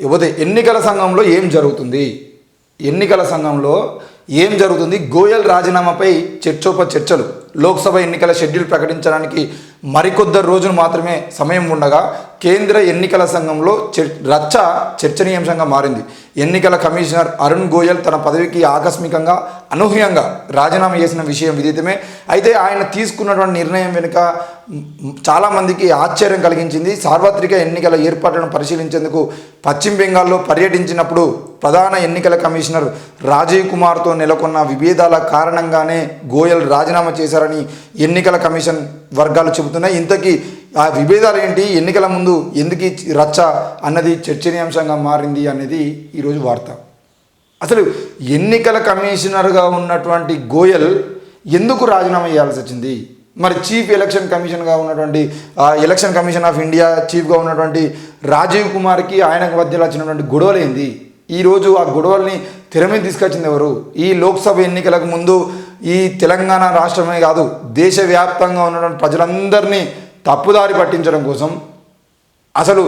ఇకపోతే ఎన్నికల సంఘంలో ఏం జరుగుతుంది, ఎన్నికల సంఘంలో ఏం జరుగుతుంది? గోయల్ రాజీనామాపై చర్చలు. లోక్సభ ఎన్నికల షెడ్యూల్ ప్రకటించడానికి మరికొద్ది రోజులు మాత్రమే సమయం ఉండగా కేంద్ర ఎన్నికల సంఘంలో చర్చనీయాంశంగా మారింది. ఎన్నికల కమిషనర్ అరుణ్ గోయల్ తన పదవికి ఆకస్మికంగా అనూహ్యంగా రాజీనామా చేసిన విషయం విదితమే. అయితే ఆయన తీసుకున్నటువంటి నిర్ణయం వెనుక చాలామందికి ఆశ్చర్యం కలిగించింది. సార్వత్రిక ఎన్నికల ఏర్పాట్లను పరిశీలించేందుకు పశ్చిమ బెంగాల్లో పర్యటించినప్పుడు ప్రధాన ఎన్నికల కమిషనర్ రాజీవ్ కుమార్తో నెలకొన్న విభేదాల కారణంగానే గోయల్ రాజీనామా చేశారని ఎన్నికల కమిషన్ వర్గాలు చెబుతున్నాయి. ఇంతకీ ఆ విభేదాలు ఏంటి, ఎన్నికల ముందు ఎందుకు రచ్చ అన్నది చర్చనీయాంశంగా మారింది అనేది ఈరోజు వార్త. అసలు ఎన్నికల కమిషనర్గా ఉన్నటువంటి గోయల్ ఎందుకు రాజీనామా చేయాల్సి వచ్చింది? మరి చీఫ్ ఎలక్షన్ కమిషన్గా ఉన్నటువంటి ఎలక్షన్ కమిషన్ ఆఫ్ ఇండియా చీఫ్గా ఉన్నటువంటి రాజీవ్ కుమార్కి ఆయనకు మధ్యలో వచ్చినటువంటి గొడవలు ఏంది? ఈరోజు ఆ గొడవల్ని తెర మీద తీసుకొచ్చింది ఎవరు? ఈ లోక్సభ ఎన్నికలకు ముందు ఈ తెలంగాణ రాష్ట్రమే కాదు దేశవ్యాప్తంగా ఉన్నటువంటి ప్రజలందరినీ తప్పుదారి పట్టించడం కోసం, అసలు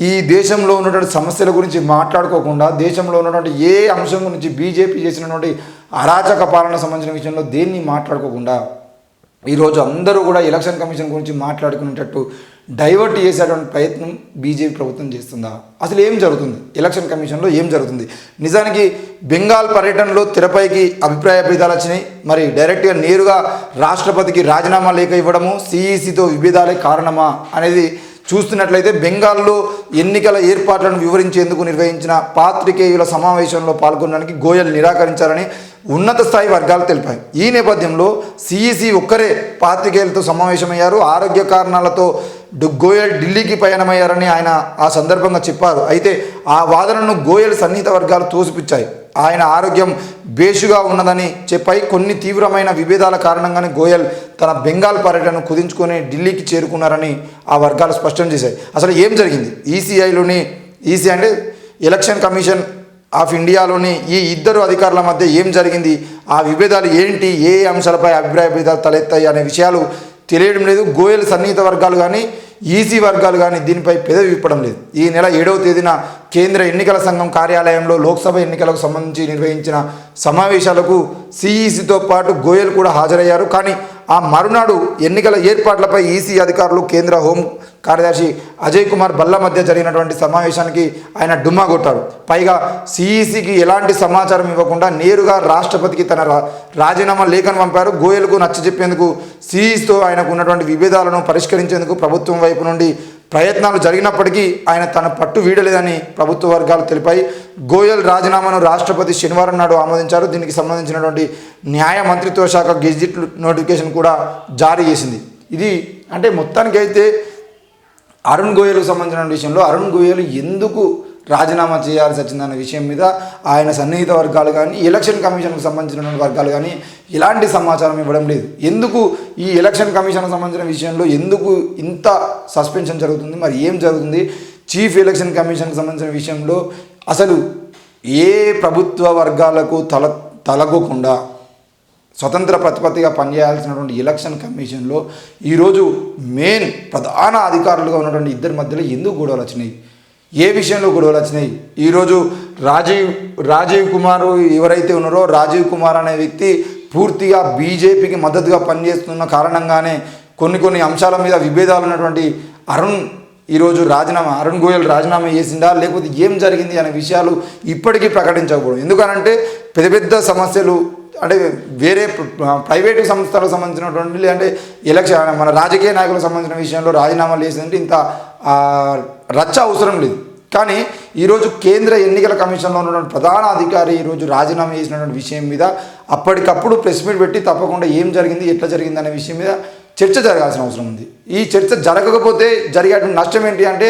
ఈ దేశంలో ఉన్నటువంటి సమస్యల గురించి మాట్లాడుకోకుండా, దేశంలో ఉన్నటువంటి ఏ అంశం గురించి బీజేపీ చేసినటువంటి అరాచక పాలన సంబంధించిన విషయంలో దేన్ని మాట్లాడుకోకుండా ఈరోజు అందరూ కూడా ఎలక్షన్ కమిషన్ గురించి మాట్లాడుకునేటట్టు డైవర్ట్ చేసేటువంటి ప్రయత్నం బీజేపీ ప్రభుత్వం చేస్తుందా? అసలు ఏం జరుగుతుంది ఎలక్షన్ కమిషన్లో, ఏం జరుగుతుంది? నిజానికి బెంగాల్ పర్యటనలో తెరపైకి అభిప్రాయ భేదాలు వచ్చినాయి. మరి డైరెక్ట్గా నేరుగా రాష్ట్రపతికి రాజీనామా లేఖ ఇవ్వడము సిఈసితో విభేదాలే కారణమా అనేది చూస్తున్నట్లయితే, బెంగాల్లో ఎన్నికల ఏర్పాట్లను వివరించేందుకు నిర్వహించిన పాత్రికేయుల సమావేశంలో పాల్గొనడానికి గోయల్ నిరాకరించారని ఉన్నత స్థాయి వర్గాలు తెలిపాయి. ఈ నేపథ్యంలో సిఈసి ఒక్కరే పాత్రికేయులతో సమావేశమయ్యారు. ఆరోగ్య కారణాలతో గోయల్ ఢిల్లీకి పయనమయ్యారని ఆయన ఆ సందర్భంగా చెప్పారు. అయితే ఆ వాదనను గోయల్ సన్నిహిత వర్గాలు తోసిపుచ్చాయి. ఆయన ఆరోగ్యం బేషుగా ఉన్నదని చెప్పాయి. కొన్ని తీవ్రమైన విభేదాల కారణంగానే గోయల్ తన బెంగాల్ పర్యటనను కుదించుకొని ఢిల్లీకి చేరుకున్నారని ఆ వర్గాలు స్పష్టం చేశాయి. అసలు ఏం జరిగింది? ఈసీ అంటే ఎలక్షన్ కమిషన్ ఆఫ్ ఇండియాలోని ఈ ఇద్దరు అధికారుల మధ్య ఏం జరిగింది, ఆ విభేదాలు ఏంటి, ఏ అంశాలపై అభిప్రాయ భేదాలు తలెత్తాయి అనే విషయాలు తెలియడం లేదు. గోయల్ సన్నిహిత వర్గాలు కానీ ఈసీ వర్గాలు కానీ దీనిపై పెదవి విప్పడం లేదు. ఈ నెల 7వ తేదీన కేంద్ర ఎన్నికల సంఘం కార్యాలయంలో లోక్సభ ఎన్నికలకు సంబంధించి నిర్వహించిన సమావేశాలకు సిఈసితో పాటు గోయల్ కూడా హాజరయ్యారు. కానీ ఆ మరునాడు ఎన్నికల ఏర్పాట్లపై ఈసీ అధికారులు, కేంద్ర హోం కార్యదర్శి అజయ్ కుమార్ భల్లా మధ్య జరిగినటువంటి సమావేశానికి ఆయన డుమ్మా కొట్టారు. పైగా సిఈసికి ఎలాంటి సమాచారం ఇవ్వకుండా నేరుగా రాష్ట్రపతికి తన రాజీనామా లేఖను పంపారు. గోయల్కు నచ్చజెప్పేందుకు సిఈసితో ఆయనకు ఉన్నటువంటి విభేదాలను పరిష్కరించేందుకు ప్రభుత్వం వైపు నుండి ప్రయత్నాలు జరిగినప్పటికీ ఆయన తన పట్టు వీడలేదని ప్రభుత్వ వర్గాలు తెలిపాయి. గోయల్ రాజీనామాను రాష్ట్రపతి శనివారం నాడు ఆమోదించారు. దీనికి సంబంధించినటువంటి న్యాయ మంత్రిత్వ శాఖ గెజిట్ నోటిఫికేషన్ కూడా జారీ చేసింది. ఇది అంటే మొత్తానికైతే అరుణ్ గోయల్కు సంబంధించిన విషయంలో అరుణ్ గోయల్ ఎందుకు రాజీనామా చేయాల్సి వచ్చిందన్న విషయం మీద ఆయన సన్నిహిత వర్గాలు కానీ ఎలక్షన్ కమిషన్కు సంబంధించిన వర్గాలు కానీ ఎలాంటి సమాచారం ఇవ్వడం లేదు. ఎందుకు ఈ ఎలక్షన్ కమిషన్కు సంబంధించిన విషయంలో ఎందుకు ఇంత సస్పెన్షన్ జరుగుతుంది, మరి ఏం జరుగుతుంది? చీఫ్ ఎలక్షన్ కమిషన్కి సంబంధించిన విషయంలో అసలు ఏ ప్రభుత్వ వర్గాలకు తలగకుండా స్వతంత్ర ప్రతిపత్తిగా పనిచేయాల్సినటువంటి ఎలక్షన్ కమిషన్లో ఈరోజు మెయిన్ ప్రధాన అధికారులుగా ఉన్నటువంటి ఇద్దరి మధ్యలో ఎందుకు గొడవలు వచ్చినాయి, ఏ విషయంలో గొడవలు వచ్చినాయి? ఈరోజు రాజీవ్ కుమార్ ఎవరైతే ఉన్నారో, రాజీవ్ కుమార్ అనే వ్యక్తి పూర్తిగా బీజేపీకి మద్దతుగా పనిచేస్తున్న కారణంగానే కొన్ని అంశాల మీద విభేదాలు ఉన్నటువంటి అరుణ్ గోయల్ రాజీనామా చేసిందా, లేకపోతే ఏం జరిగింది అనే విషయాలు ఇప్పటికీ ప్రకటించకూడదు. ఎందుకనంటే పెద్ద సమస్యలు అంటే వేరే ప్రైవేటు సంస్థలకు సంబంధించినటువంటి లేదంటే ఎలక్షన్ మన రాజకీయ నాయకులకు సంబంధించిన విషయంలో రాజీనామాలు చేసిందంటే ఇంత రచ్చ అవసరం లేదు. కానీ ఈరోజు కేంద్ర ఎన్నికల కమిషన్లో ఉన్నటువంటి ప్రధాన అధికారి ఈరోజు రాజీనామా చేసినటువంటి విషయం మీద అప్పటికప్పుడు ప్రెస్ మీట్ పెట్టి తప్పకుండా ఏం జరిగింది, ఎట్లా జరిగింది అనే విషయం మీద చర్చ జరగాల్సిన అవసరం ఉంది. ఈ చర్చ జరగకపోతే జరిగేటువంటి నష్టం ఏంటి అంటే,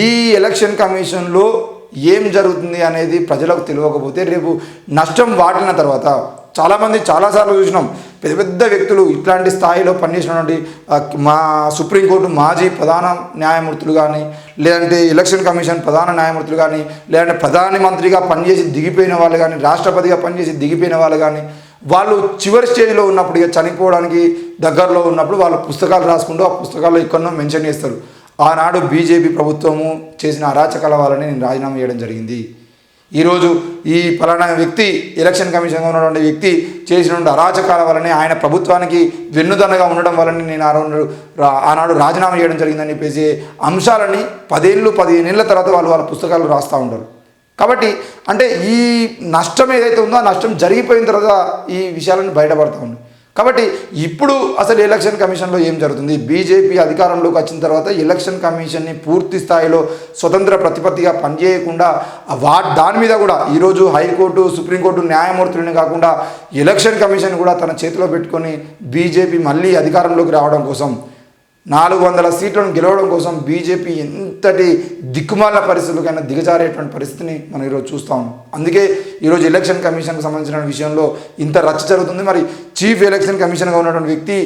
ఈ ఎలక్షన్ కమిషన్లో ఏం జరుగుతుంది అనేది ప్రజలకు తెలియకపోతే రేపు నష్టం వాటిన తర్వాత చాలామంది చాలాసార్లు చూసినాం, పెద్ద వ్యక్తులు ఇట్లాంటి స్థాయిలో పనిచేసినటువంటి మా సుప్రీంకోర్టు మాజీ ప్రధాన న్యాయమూర్తులు కానీ, లేదంటే ఎలక్షన్ కమిషన్ ప్రధాన న్యాయమూర్తులు కానీ, లేదంటే ప్రధానమంత్రిగా పనిచేసి దిగిపోయిన వాళ్ళు కానీ, రాష్ట్రపతిగా పనిచేసి దిగిపోయిన వాళ్ళు కానీ, వాళ్ళు చివరి స్టేజ్లో ఉన్నప్పుడు, ఇక చనిపోవడానికి దగ్గరలో ఉన్నప్పుడు వాళ్ళు పుస్తకాలు రాసుకుంటూ ఆ పుస్తకాల్లో ఎక్కడో మెన్షన్ చేస్తారు. ఆనాడు బీజేపీ ప్రభుత్వము చేసిన అరాచకాల వల్లనే నేను రాజీనామా చేయడం జరిగింది. ఈరోజు ఈ ఫలానా వ్యక్తి ఎలక్షన్ కమిషన్గా ఉన్నటువంటి వ్యక్తి చేసినటువంటి అరాచకాల వల్లనే ఆయన ప్రభుత్వానికి వెన్నుదన్నగా ఉండడం వల్లనే నేను ఆనాడు రాజీనామా చేయడం జరిగిందని చెప్పేసి అంశాలని 10-15 ఏళ్ళ తర్వాత వాళ్ళ పుస్తకాలు రాస్తూ ఉంటారు. కాబట్టి అంటే ఈ నష్టం ఏదైతే ఉందో ఆ నష్టం జరిగిపోయిన తర్వాత ఈ విషయాలను బయటపడతా ఉన్నాయి. కాబట్టి ఇప్పుడు అసలు ఎలక్షన్ కమిషన్లో ఏం జరుగుతుంది? బీజేపీ అధికారంలోకి వచ్చిన తర్వాత ఎలక్షన్ కమిషన్ని పూర్తి స్థాయిలో స్వతంత్ర ప్రతిపత్తిగా పనిచేయకుండా దాని మీద కూడా ఈరోజు హైకోర్టు, సుప్రీంకోర్టు న్యాయమూర్తులని కాకుండా ఎలక్షన్ కమిషన్ కూడా తన చేతిలో పెట్టుకొని బీజేపీ మళ్ళీ అధికారంలోకి రావడం కోసం 400 సీట్లను గెలవడం కోసం బీజేపీ ఎంతటి దిక్కుమాలిన పరిస్థితులకైనా దిగజారేటువంటి పరిస్థితిని మనం ఈరోజు చూస్తూ ఉన్నాం. అందుకే ఈరోజు ఎలక్షన్ కమిషన్కి సంబంధించిన విషయంలో ఇంత రచ్చ జరుగుతుంది. మరి చీఫ్ ఎలక్షన్ కమిషన్గా ఉన్నటువంటి వ్యక్తి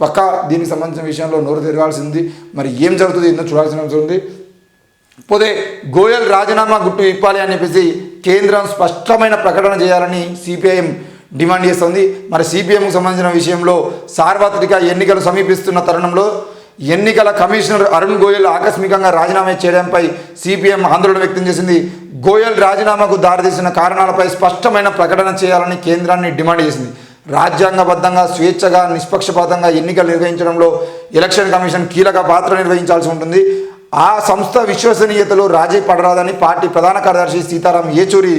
పక్కా దీనికి సంబంధించిన విషయంలో నోరు తెరవాల్సింది. మరి ఏం జరుగుతుంది ఏందో చూడాల్సిన అవసరం ఉంది. పోతే గోయల్ రాజీనామా గుట్టు విప్పాలి అని చెప్పేసి కేంద్రం స్పష్టమైన ప్రకటన చేయాలని సిపిఐఎం డిమాండ్ చేస్తుంది. మరి సిపిఎంకు సంబంధించిన విషయంలో సార్వత్రిక ఎన్నికలు సమీపిస్తున్న తరుణంలో ఎన్నికల కమిషనర్ అరుణ్ గోయల్ ఆకస్మికంగా రాజీనామా చేయడంపై సిపిఎం ఆందోళన వ్యక్తం చేసింది. గోయల్ రాజీనామాకు దారితీసిన కారణాలపై స్పష్టమైన ప్రకటన చేయాలని కేంద్రాన్ని డిమాండ్ చేసింది. రాజ్యాంగబద్ధంగా స్వేచ్ఛగా నిష్పక్షపాతంగా ఎన్నికలు నిర్వహించడంలో ఎలక్షన్ కమిషన్ కీలక పాత్ర నిర్వహించాల్సి ఉంటుంది. ఆ సంస్థ విశ్వసనీయతలో రాజీ పడరాదని పార్టీ ప్రధాన కార్యదర్శి సీతారాం యేచూరి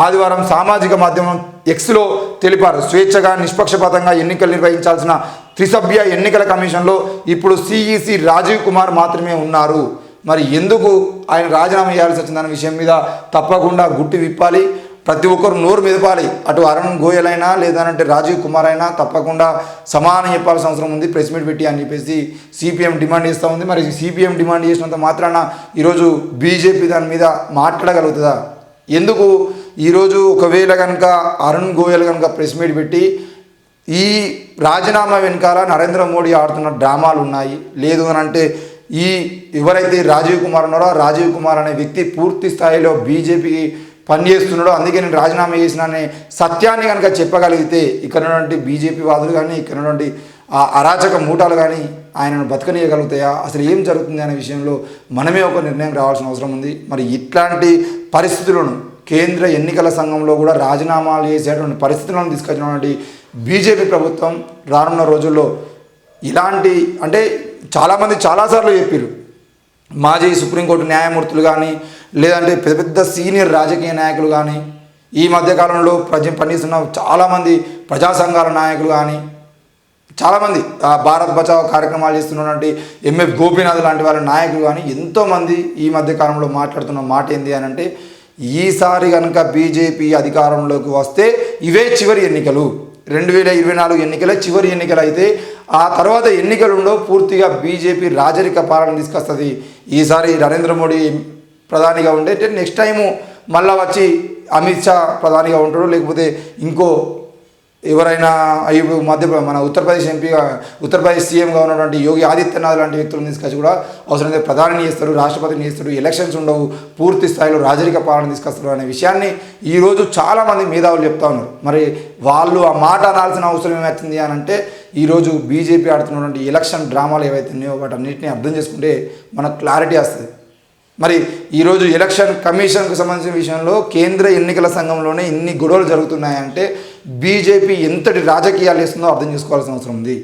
ఆదివారం సామాజిక మాధ్యమం ఎక్స్లో తెలిపారు. స్వేచ్ఛగా నిష్పక్షపాతంగా ఎన్నికలు నిర్వహించాల్సిన త్రిసభ్య ఎన్నికల కమిషన్లో ఇప్పుడు సిఈసి రాజీవ్ కుమార్ మాత్రమే ఉన్నారు. మరి ఎందుకు ఆయన రాజీనామా చేయాల్సి వచ్చిందన్న విషయం మీద తప్పకుండా గుట్టి విప్పాలి. ప్రతి ఒక్కరు నోరు మెదపాలి. అటు అరుణ్ గోయల్ అయినా లేదంటే రాజీవ్ కుమార్ అయినా తప్పకుండా సమానం చెప్పాల్సిన అవసరం ఉంది ప్రెస్ మీట్ పెట్టి అని చెప్పేసి సిపిఎం డిమాండ్ చేస్తూ ఉంది. మరి సిపిఎం డిమాండ్ చేసినంత మాత్రాన ఈరోజు బీజేపీ దాని మీద మాట్లాడగలుగుతుందా? ఎందుకు ఈరోజు ఒకవేళ కనుక అరుణ్ గోయల్ కనుక ప్రెస్ మీట్ పెట్టి ఈ రాజీనామా వెనకాల నరేంద్ర మోడీ ఆడుతున్న డ్రామాలు ఉన్నాయి, లేదు అని అంటే ఈ ఎవరైతే రాజీవ్ కుమార్ ఉన్నారో రాజీవ్ కుమార్ అనే వ్యక్తి పూర్తి స్థాయిలో బీజేపీకి పనిచేస్తున్నాడో అందుకే నేను రాజీనామా చేసిన అనే సత్యాన్ని కనుక చెప్పగలిగితే ఇక్కడ ఉన్నటువంటి బీజేపీ వాదులు కానీ ఇక్కడ ఉన్నటువంటి ఆ అరాచక మూటాలు కానీ ఆయనను బతకనీయగలుగుతాయా? అసలు ఏం జరుగుతుంది అనే విషయంలో మనమే ఒక నిర్ణయం రావాల్సిన అవసరం ఉంది. మరి ఇట్లాంటి పరిస్థితులను కేంద్ర ఎన్నికల సంఘంలో కూడా రాజీనామాలు చేసేటువంటి పరిస్థితులను తీసుకొచ్చినటువంటి బీజేపీ ప్రభుత్వం రానున్న రోజుల్లో ఇలాంటి అంటే చాలామంది చాలాసార్లు చెప్పారు, మాజీ సుప్రీంకోర్టు న్యాయమూర్తులు కానీ లేదంటే పెద్ద పెద్ద సీనియర్ రాజకీయ నాయకులు కానీ ఈ మధ్యకాలంలో పనిచేస్తున్న చాలామంది ప్రజా సంఘాల నాయకులు కానీ చాలామంది భారత్ బచావ్ కార్యక్రమాలు చేస్తున్నటువంటి ఎంఎఫ్ గోపీనాథ్ లాంటి వాళ్ళ నాయకులు కానీ ఎంతోమంది ఈ మధ్యకాలంలో మాట్లాడుతున్న మాట ఏంది అని అంటే ఈసారి కనుక బీజేపీ అధికారంలోకి వస్తే ఇవే చివరి ఎన్నికలు, 2024 ఎన్నికలే చివరి ఎన్నికలు అయితే ఆ తర్వాత ఎన్నికలలో పూర్తిగా బీజేపీ రాజరిక పాలన తీసుకొస్తుంది. ఈసారి నరేంద్ర మోడీ ప్రధానిగా ఉండే నెక్స్ట్ టైము మళ్ళా వచ్చి అమిత్ షా ప్రధానిగా ఉంటాడు, లేకపోతే ఇంకో ఎవరైనా ఇప్పుడు మన ఉత్తరప్రదేశ్ సీఎంగా ఉన్నటువంటి యోగి ఆదిత్యనాథ్ లాంటి వ్యక్తులను తీసుకొచ్చి కూడా అవసరమైతే ప్రధానిని చేస్తారు, రాష్ట్రపతిని చేస్తారు, ఎలక్షన్స్ ఉండవు, పూర్తి స్థాయిలో రాజరిక పాలన తీసుకొస్తారు అనే విషయాన్ని ఈరోజు చాలామంది మేధావులు చెప్తా ఉన్నారు. మరి వాళ్ళు ఆ మాట అనాల్సిన అవసరం ఏమవుతుంది అని అంటే ఈరోజు బీజేపీ ఆడుతున్నటువంటి ఎలక్షన్ డ్రామాలు ఏవైతే ఉన్నాయో వాటన్నిటిని అర్థం చేసుకుంటే మనకు క్లారిటీ వస్తుంది. మరి ఈరోజు ఎలక్షన్ కమిషన్కు సంబంధించిన విషయంలో కేంద్ర ఎన్నికల సంఘంలోనే ఇన్ని గొడవలు జరుగుతున్నాయంటే బీజేపీ ఎంతటి రాజకీయాలు చేస్తుందో అర్థం చేసుకోవాల్సిన అవసరం ఉంది.